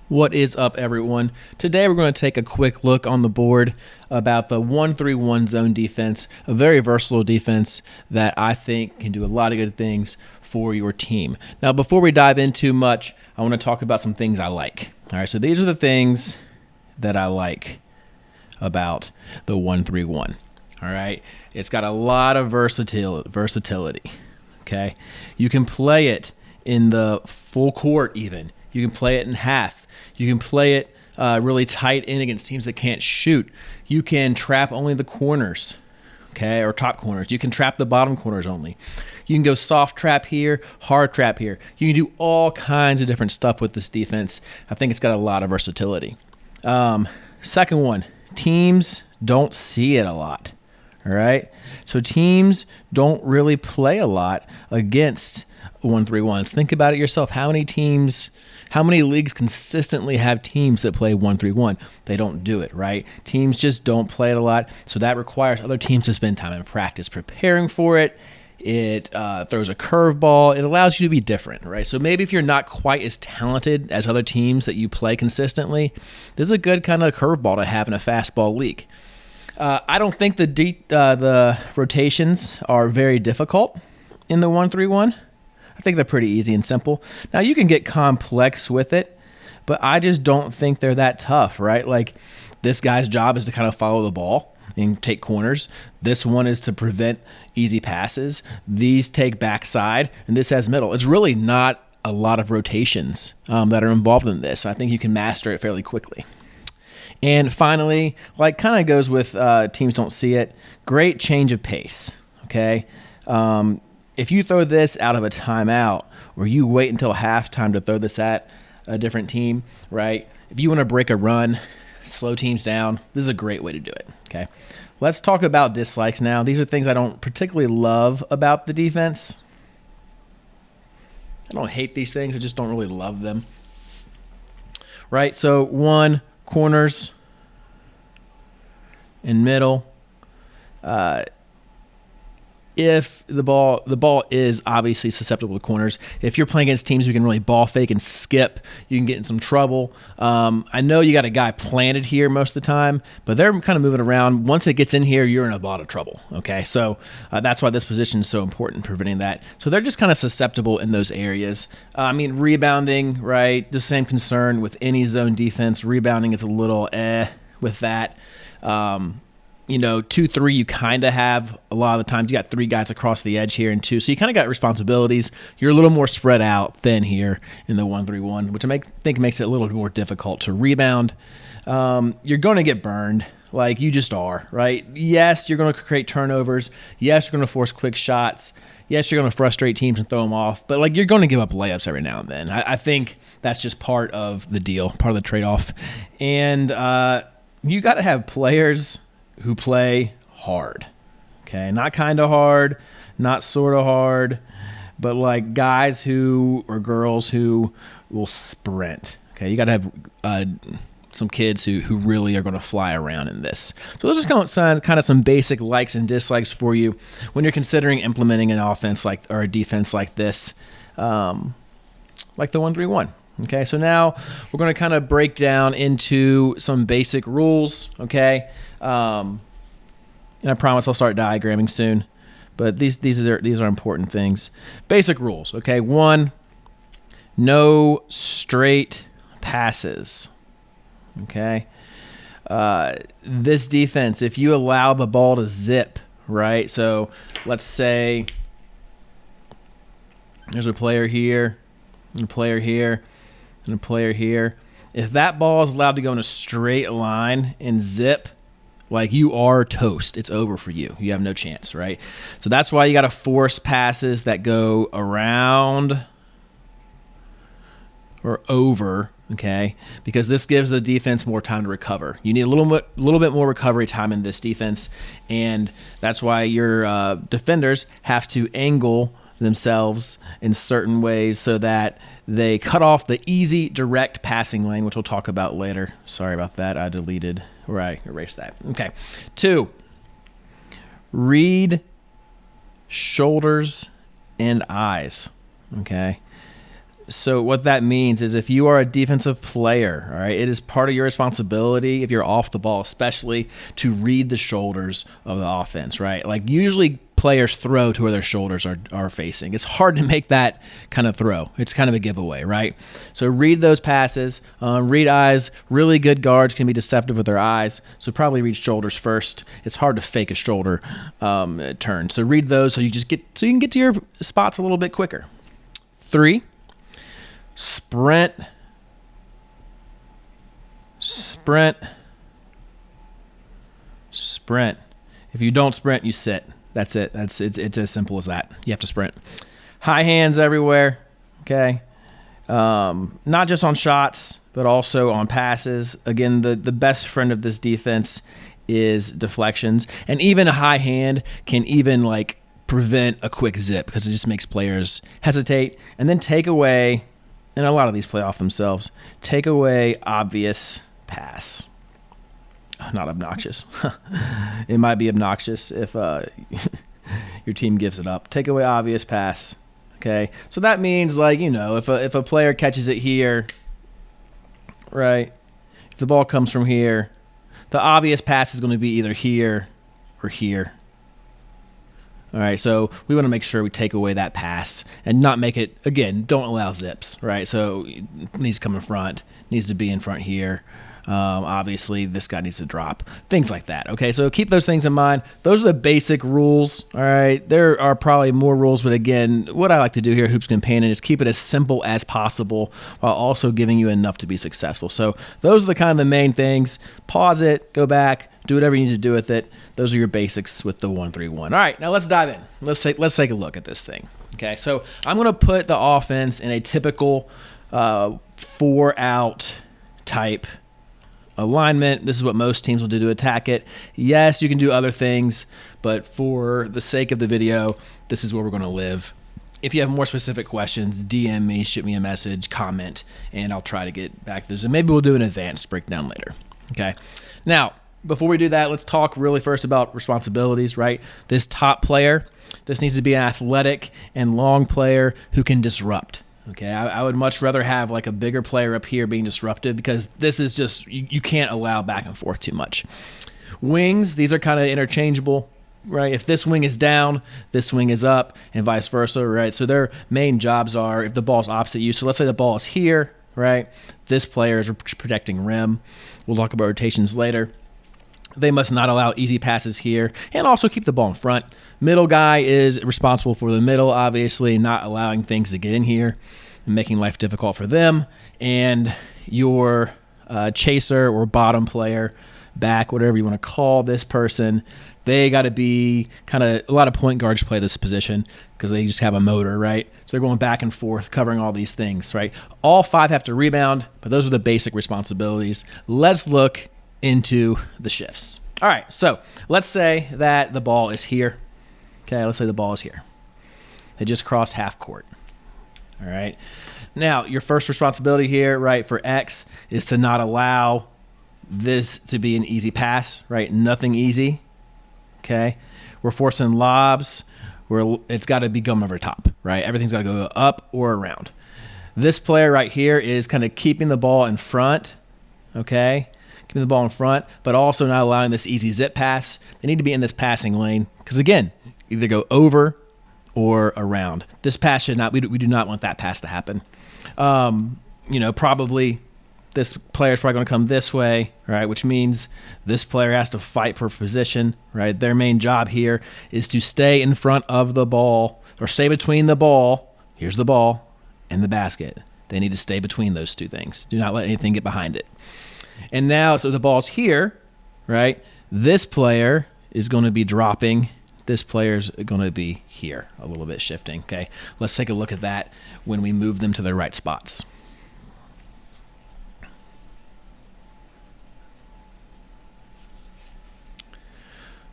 What is up, everyone? Today we're going to take a quick look on the board about the 1-3-1 zone defense, a very versatile defense that I think can do a lot of good things for your team. Now, before we dive into much, I want to talk about some things I like. All right, so these are the things that I like about the 1-3-1. All right, it's got a lot of versatility. Okay, you can play it in the full court even. You can play it in half. You can play it really tight in against teams that can't shoot. You can trap only the corners, okay, or top corners. You can trap the bottom corners only. You can go soft trap here, hard trap here. You can do all kinds of different stuff with this defense. I think it's got a lot of versatility. Second one, teams don't see it a lot, all right? So teams don't really play a lot against 1-3-1s. Think about it yourself. How many leagues consistently have teams that play 1-3-1? They don't do it, right? Teams just don't play it a lot, so that requires other teams to spend time in practice preparing for it. It throws a curveball. It allows you to be different, right? So maybe if you're not quite as talented as other teams that you play consistently, this is a good kind of curveball to have in a fastball league. I don't think the rotations are very difficult in the 1-3-1. I think they're pretty easy and simple. Now, you can get complex with it, but I just don't think they're that tough, right? Like, this guy's job is to kind of follow the ball and take corners. This one is to prevent easy passes. These take backside, and this has middle. It's really not a lot of rotations that are involved in this. I think you can master it fairly quickly. And finally, like kind of goes with teams don't see it, great change of pace, okay? If you throw this out of a timeout or you wait until halftime to throw this at a different team, right? If you want to break a run, slow teams down, this is a great way to do it, okay? Let's talk about dislikes now. These are things I don't particularly love about the defense. I don't hate these things. I just don't really love them, right? So one, corners and middle. If the ball is obviously susceptible to corners. If you're playing against teams who can really ball fake and skip, you can get in some trouble. I know you got a guy planted here most of the time, but they're kind of moving around. Once it gets in here, you're in a lot of trouble, okay? So that's why this position is so important, preventing that. So they're just kind of susceptible in those areas. Rebounding, right? The same concern with any zone defense. Rebounding is a little with that. 2-3, you kind of have a lot of the times. You got three guys across the edge here and two, so you kind of got responsibilities. You're a little more spread out than here in the 1-3-1, which I think makes it a little more difficult to rebound. You're going to get burned, like you just are, right? Yes, you're going to create turnovers. Yes, you're going to force quick shots. Yes, you're going to frustrate teams and throw them off, but like you're going to give up layups every now and then. I think that's just part of the deal, part of the trade-off. And you got to have players who play hard, okay? Not kind of hard, not sort of hard, but like guys or girls who will sprint, okay? You got to have some kids who really are going to fly around in this. So those are kind of some basic likes and dislikes for you when you're considering implementing an offense or a defense like this, like the 1-3-1. Okay, so now we're going to kind of break down into some basic rules, okay? And I promise I'll start diagramming soon, but these are important things. Basic rules, okay? 1, no straight passes, okay? This defense, if you allow the ball to zip, right? So let's say there's a player here, and a player here, and a player here. If that ball is allowed to go in a straight line and zip, like you are toast. It's over for you. You have no chance, right? So that's why you got to force passes that go around or over, okay? Because this gives the defense more time to recover. You need a little bit more recovery time in this defense, and that's why your defenders have to angle themselves in certain ways so that they cut off the easy, direct passing lane, which we'll talk about later. Sorry about that. I erased that. Okay. 2, read shoulders and eyes. Okay. So what that means is if you are a defensive player, all right, it is part of your responsibility if you're off the ball, especially to read the shoulders of the offense, right? Like usually players throw to where their shoulders are facing. It's hard to make that kind of throw. It's kind of a giveaway, right? So read those passes, read eyes. Really good guards can be deceptive with their eyes, so probably read shoulders first. It's hard to fake a shoulder turn. So read those so you can get to your spots a little bit quicker. 3, sprint, sprint, sprint. If you don't sprint, you sit. That's it. It's as simple as that. You have to sprint. High hands everywhere. Okay. Not just on shots, but also on passes. Again, the best friend of this defense is deflections, and even a high hand can even like prevent a quick zip because it just makes players hesitate. And then take away, and a lot of these play off themselves, take away obvious pass. Not obnoxious. It might be obnoxious if your team gives it up. Take away obvious pass. Okay, so that means like, you know, if a player catches it here, right? If the ball comes from here, the obvious pass is going to be either here or here. All right, so we want to make sure we take away that pass and not make it, again, don't allow zips, right? So it needs to come in front, needs to be in front here. Obviously, this guy needs to drop. Things like that, okay? So keep those things in mind. Those are the basic rules, all right? There are probably more rules, but again, what I like to do here, Hoops Companion, is keep it as simple as possible while also giving you enough to be successful. So those are the kind of the main things. Pause it, go back, do whatever you need to do with it. Those are your basics with the 1-3-1. All right, now let's dive in. Let's take a look at this thing. Okay, so I'm going to put the offense in a typical 4-out type alignment. This is what most teams will do to attack it. Yes, you can do other things, but for the sake of the video, this is where we're going to live. If you have more specific questions, DM me, shoot me a message, comment, and I'll try to get back to this. And maybe we'll do an advanced breakdown later. Okay. Now, before we do that, let's talk really first about responsibilities, right? This top player, this needs to be an athletic and long player who can disrupt. Okay, I would much rather have like a bigger player up here being disruptive because this is just, you can't allow back and forth too much. Wings, these are kind of interchangeable, right? If this wing is down, this wing is up, and vice versa, right? So their main jobs are if the ball's opposite you. So let's say the ball is here, right? This player is protecting rim. We'll talk about rotations later. They must not allow easy passes here and also keep the ball in front. Middle guy is responsible for the middle, obviously, not allowing things to get in here and making life difficult for them. And your chaser or bottom player, back, whatever you want to call this person, they got to be kind of, a lot of point guards play this position because they just have a motor, right? So they're going back and forth, covering all these things, right? All 5 have to rebound, but those are the basic responsibilities. Let's look into the shifts. All right, so let's say that the ball is here. Okay, let's say the ball is here. They just crossed half court. All right. Now, your first responsibility here, right, for X is to not allow this to be an easy pass, right? Nothing easy. Okay. We're forcing lobs where it's got to be going over top, right? Everything's got to go up or around. This player right here is kind of keeping the ball in front, okay? Keeping the ball in front, but also not allowing this easy zip pass. They need to be in this passing lane because, again, either go over or around. This pass should not, we do not want that pass to happen. Probably this player is probably going to come this way, right? Which means this player has to fight for position, right? Their main job here is to stay in front of the ball or stay between the ball. Here's the ball and the basket. They need to stay between those two things. Do not let anything get behind it. And now, so the ball's here, right? This player is going to be dropping. This player's going to be here, a little bit shifting, okay? Let's take a look at that when we move them to their right spots.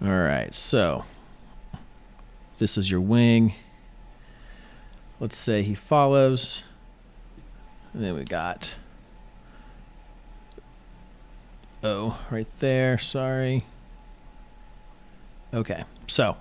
All right, so this is your wing. Let's say he follows. And then we got O right there, sorry. Okay, so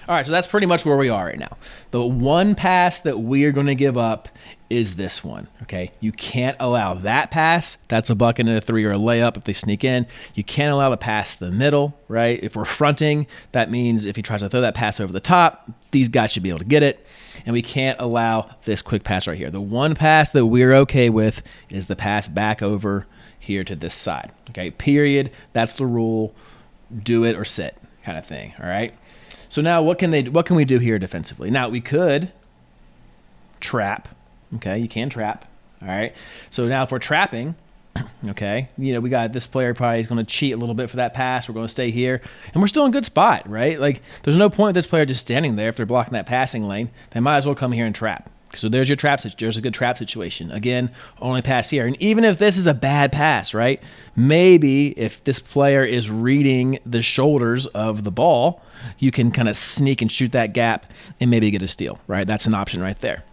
All right, so that's pretty much where we are right now. The one pass that we are going to give up is this one, okay? You can't allow that pass. That's a bucket and a three or a layup if they sneak in. You can't allow the pass to the middle, right? If we're fronting, that means if he tries to throw that pass over the top, these guys should be able to get it. And we can't allow this quick pass right here. The one pass that we're okay with is the pass back over here to this side, okay? Period. That's the rule. Do it or sit kind of thing, all right? So now what can we do here defensively? Now we could trap. Okay, you can trap. All right. So now if we're trapping, okay, we got this player probably is going to cheat a little bit for that pass. We're going to stay here, and we're still in good spot, right? Like there's no point this player just standing there if they're blocking that passing lane. They might as well come here and trap. So there's your trap. There's a good trap situation. Again, only pass here. And even if this is a bad pass, right? Maybe if this player is reading the shoulders of the ball, you can kind of sneak and shoot that gap and maybe get a steal, right? That's an option right there.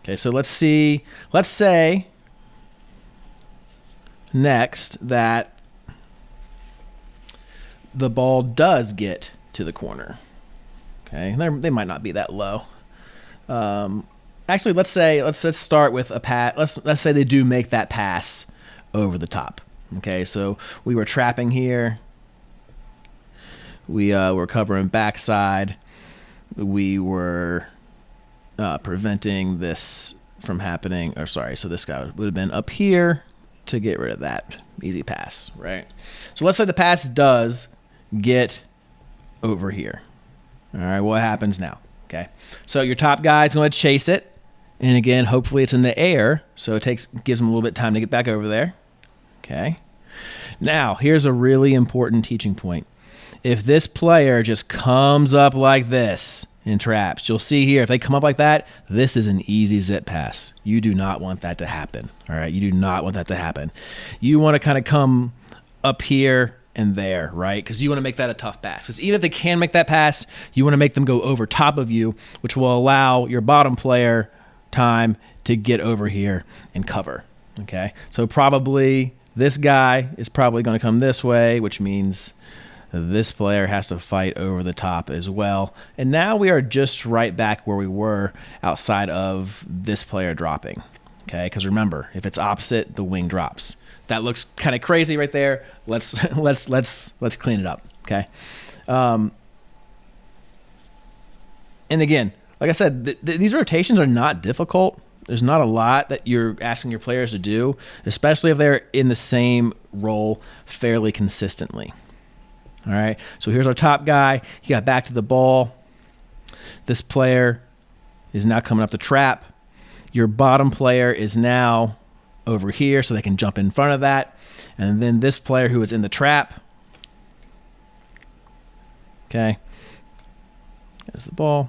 Okay, so let's see. Let's say next that the ball does get to the corner. Okay, they might not be that low. Actually, let's start with a pass. Let's say they do make that pass over the top. Okay, so we were trapping here. We were covering backside. We were preventing this from happening. So this guy would have been up here to get rid of that easy pass, right? So let's say the pass does get over here. All right, what happens now? Okay, so your top guy is going to chase it. And again, hopefully it's in the air, so it gives them a little bit of time to get back over there. Okay. Now, here's a really important teaching point. If this player just comes up like this in traps, you'll see here, if they come up like that, this is an easy zip pass. You do not want that to happen. All right, you do not want that to happen. You want to kind of come up here and there, right? Because you want to make that a tough pass. Because even if they can make that pass, you want to make them go over top of you, which will allow your bottom player time to get over here and cover. Okay, so probably this guy is probably going to come this way, which means this player has to fight over the top as well. And now we are just right back where we were outside of this player dropping. Okay, because remember, if it's opposite, the wing drops. That looks kind of crazy right there. Let's clean it up. Okay, and again, like I said, these rotations are not difficult. There's not a lot that you're asking your players to do, especially if they're in the same role fairly consistently. All right, so here's our top guy. He got back to the ball. This player is now coming up the trap. Your bottom player is now over here, so they can jump in front of that. And then this player who is in the trap, okay, there's the ball.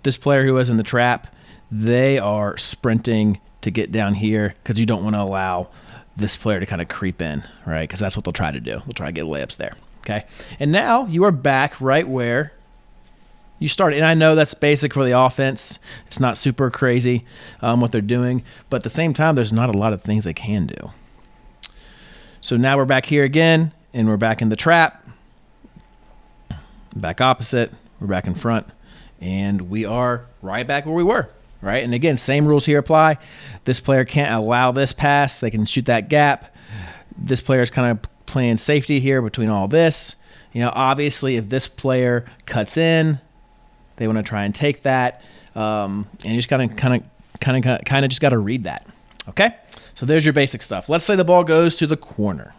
This player who was in the trap, they are sprinting to get down here because you don't want to allow this player to kind of creep in, right? Because that's what they'll try to do. They'll try to get layups there, okay? And now you are back right where you started. And I know that's basic for the offense. It's not super crazy what they're doing, but at the same time, there's not a lot of things they can do. So now we're back here again, and we're back in the trap. Back opposite. We're back in front. And we are right back where we were, right? And again, same rules here apply. This player can't allow this pass. They can shoot that gap. This player is kind of playing safety here between all this. Obviously, if this player cuts in, they want to try and take that. And you just kind of just got to read that, okay? So there's your basic stuff. Let's say the ball goes to the corner.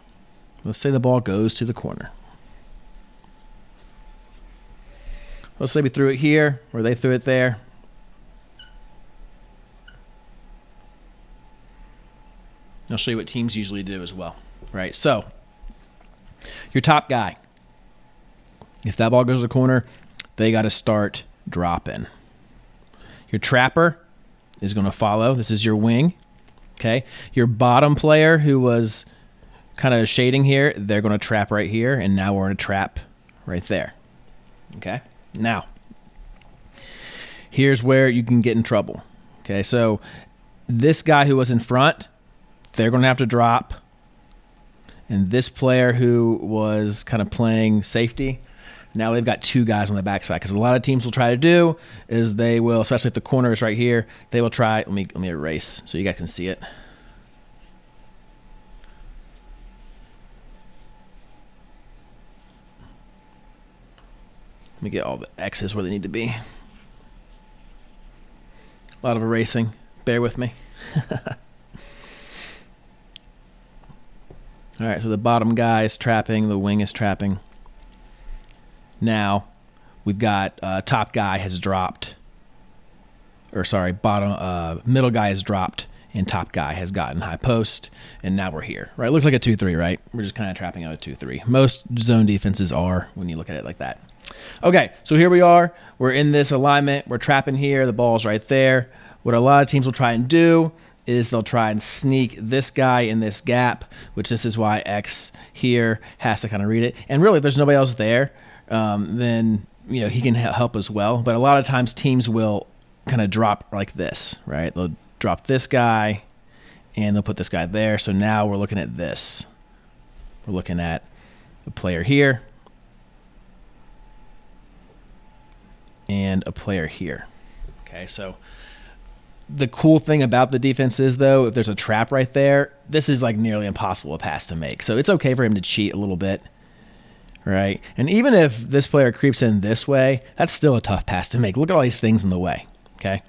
Let's say the ball goes to the corner. Let's say we threw it here, or they threw it there. I'll show you what teams usually do as well, right? So your top guy, if that ball goes to the corner, they got to start dropping. Your trapper is going to follow. This is your wing, okay? Your bottom player who was kind of shading here, they're going to trap right here, and now we're in a trap right there, okay? Now, here's where you can get in trouble. Okay, so this guy who was in front, they're going to have to drop. And this player who was kind of playing safety, Now they've got 2 guys on the backside, because a lot of teams will try to do is they will, especially if the corner is right here, they will try. Let me erase so you guys can see it. Let me get all the X's where they need to be. A lot of erasing. Bear with me. All right, so the bottom guy is trapping. The wing is trapping. Now we've got top guy has dropped. Or sorry, middle guy has dropped, and top guy has gotten high post, and now we're here. Right, it looks like a 2-3, right? We're just kind of trapping out a 2-3. Most zone defenses are when you look at it like that. Okay, so here we are. We're in this alignment. We're trapping here. The ball's right there. What a lot of teams will try and do is they'll try and sneak this guy in this gap, which this is why X here has to kind of read it. And really, if there's nobody else there, then he can help as well. But a lot of times teams will kind of drop like this, right? They'll drop this guy, and they'll put this guy there. So now we're looking at this. We're looking at a player here and a player here. Okay, so the cool thing about the defense is, though, if there's a trap right there, this is like nearly impossible a pass to make. So it's okay for him to cheat a little bit, right? And even if this player creeps in this way, that's still a tough pass to make. Look at all these things in the way, okay?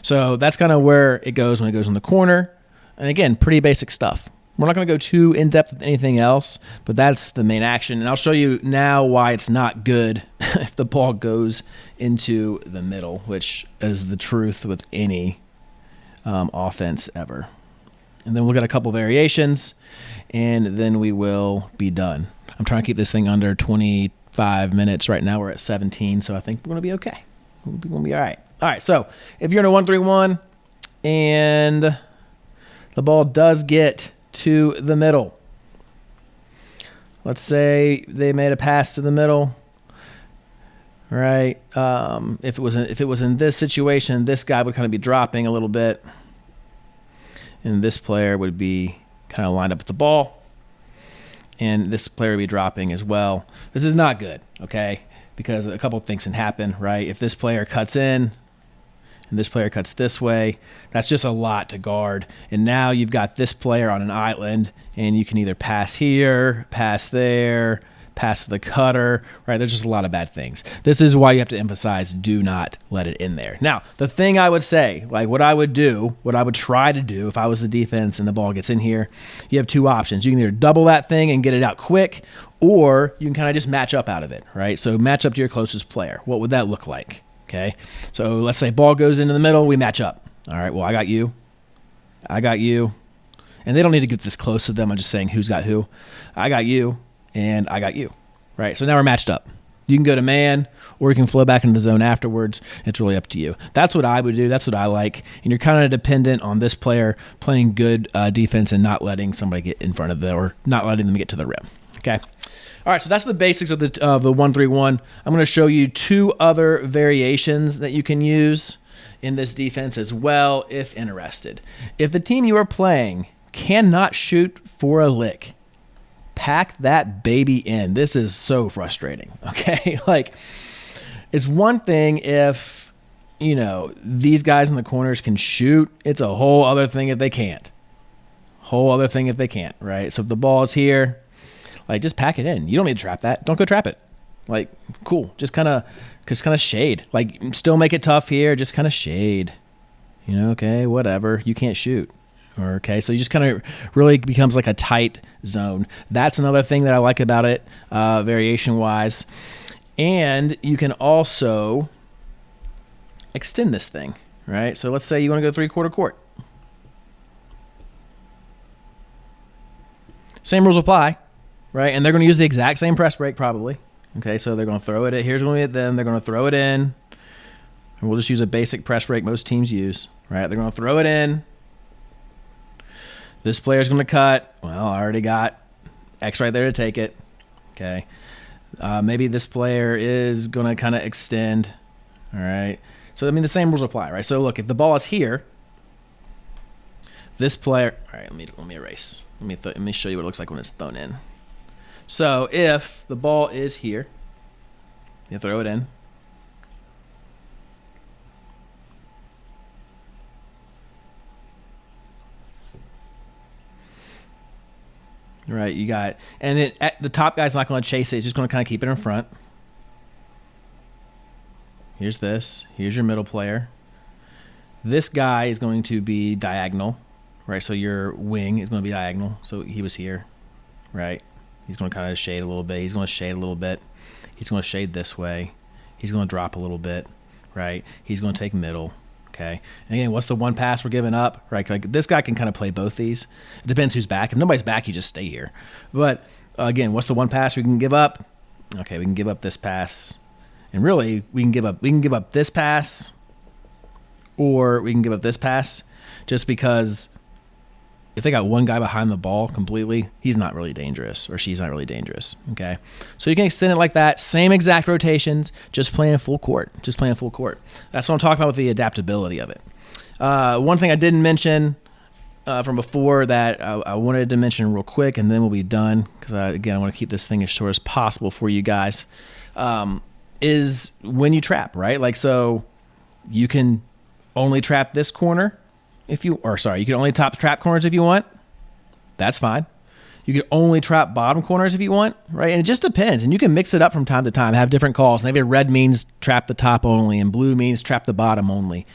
So that's kind of where it goes when it goes in the corner. And again, pretty basic stuff. We're not going to go too in-depth with anything else, but that's the main action. And I'll show you now why it's not good if the ball goes into the middle, which is the truth with any offense ever. And then we'll get a couple variations, and then we will be done. I'm trying to keep this thing under 25 minutes. Right now we're at 17, so I think we're going to be okay. We're going to be all right. All right, so if you're in a 1-3-1 and the ball does get to the middle, let's say they made a pass to the middle, right? If it was in this situation, this guy would kind of be dropping a little bit, and this player would be kind of lined up with the ball, and this player would be dropping as well. This is not good, okay? Because a couple of things can happen, right? If this player cuts in and this player cuts this way, that's just a lot to guard. And now you've got this player on an island, and you can either pass here, pass there, pass to the cutter, right? There's just a lot of bad things. This is why you have to emphasize, do not let it in there. Now, the thing I would say, like what I would try to do if I was the defense and the ball gets in here, you have 2 options. You can either double that thing and get it out quick, or you can kind of just match up out of it, right? So match up to your closest player. What would that look like? Okay, so let's say ball goes into the middle, we match up. All right, well, I got you. And they don't need to get this close to them. I'm just saying who's got who. I got you, and I got you, right? So now we're matched up. You can go to man, or you can flow back into the zone afterwards. It's really up to you. That's what I would do. That's what I like. And you're kind of dependent on this player playing good defense and not letting somebody get in front of them, or not letting them get to the rim, okay? All right, so that's the basics of the 1-3-1. I'm going to show you 2 other variations that you can use in this defense as well, if interested. If the team you are playing cannot shoot for a lick, pack that baby in. This is so frustrating, okay? Like, it's one thing if, these guys in the corners can shoot. It's a whole other thing if they can't. Right? So if the ball is here, like, just pack it in. You don't need to trap that. Don't go trap it. Like, cool. Just kind of shade. Like, still make it tough here. Just kind of shade. Okay, whatever. You can't shoot. Okay, so you just kind of really becomes like a tight zone. That's another thing that I like about it, variation-wise. And you can also extend this thing, right? So let's say you want to go 3/4 court. Same rules apply. Right, and they're going to use the exact same press break probably. Okay, so they're going to throw it in. Here's when we hit them. They're going to throw it in. And we'll just use a basic press break most teams use. Right, they're going to throw it in. This player's going to cut. Well, I already got X right there to take it. Okay, maybe this player is going to kind of extend. All right, so the same rules apply, right? So look, if the ball is here, this player. All right, let me erase. Let me show you what it looks like when it's thrown in. So if the ball is here, You throw it in. Right, you got, and then the top guy's not going to chase it. He's just going to kind of keep it in front. Here's this. Here's your middle player. This guy is going to be diagonal, right? So your wing is going to be diagonal. So he was here, right? He's going to kind of shade a little bit. He's going to shade a little bit. He's going to shade this way. He's going to drop a little bit, right? He's going to take middle, okay? And again, what's the one pass we're giving up, right? Like this guy can kind of play both these. It depends who's back. If nobody's back, you just stay here. But again, what's the one pass we can give up? Okay, we can give up this pass. And really, we can give up this pass, or we can give up this pass, just because if they got one guy behind the ball completely, he's not really dangerous, or she's not really dangerous. Okay, so you can extend it like that. Same exact rotations, just playing full court. Just playing full court. That's what I'm talking about with the adaptability of it. One thing I didn't mention from before that I wanted to mention real quick, and then we'll be done, because again, I want to keep this thing as short as possible for you guys. Is when you trap, right? Like, so you can only trap this corner you can only trap corners if you want. That's fine. You can only trap bottom corners if you want, right? And it just depends. And you can mix it up from time to time, have different calls. Maybe red means trap the top only, and blue means trap the bottom only.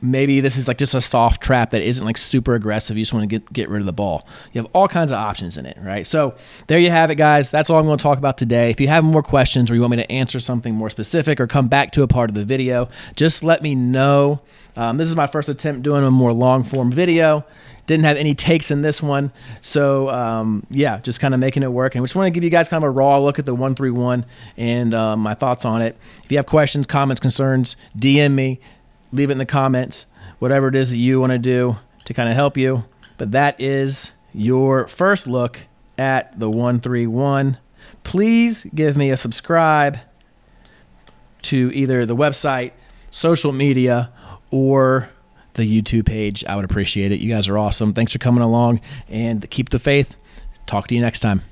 Maybe this is like just a soft trap that isn't like super aggressive. You just want to get rid of the ball. You have all kinds of options in it, right? So there you have it, guys. That's all I'm going to talk about today. If you have more questions, or you want me to answer something more specific, or come back to a part of the video, just let me know. This is my first attempt doing a more long form video. Didn't have any takes in this one. So yeah, just kind of making it work. And we just want to give you guys kind of a raw look at the 131 and my thoughts on it. If you have questions, comments, concerns, DM me. Leave it in the comments, whatever it is that you want to do to kind of help you. But that is your first look at the 131. Please give me a subscribe to either the website, social media, or the YouTube page. I would appreciate it. You guys are awesome. Thanks for coming along, and keep the faith. Talk to you next time.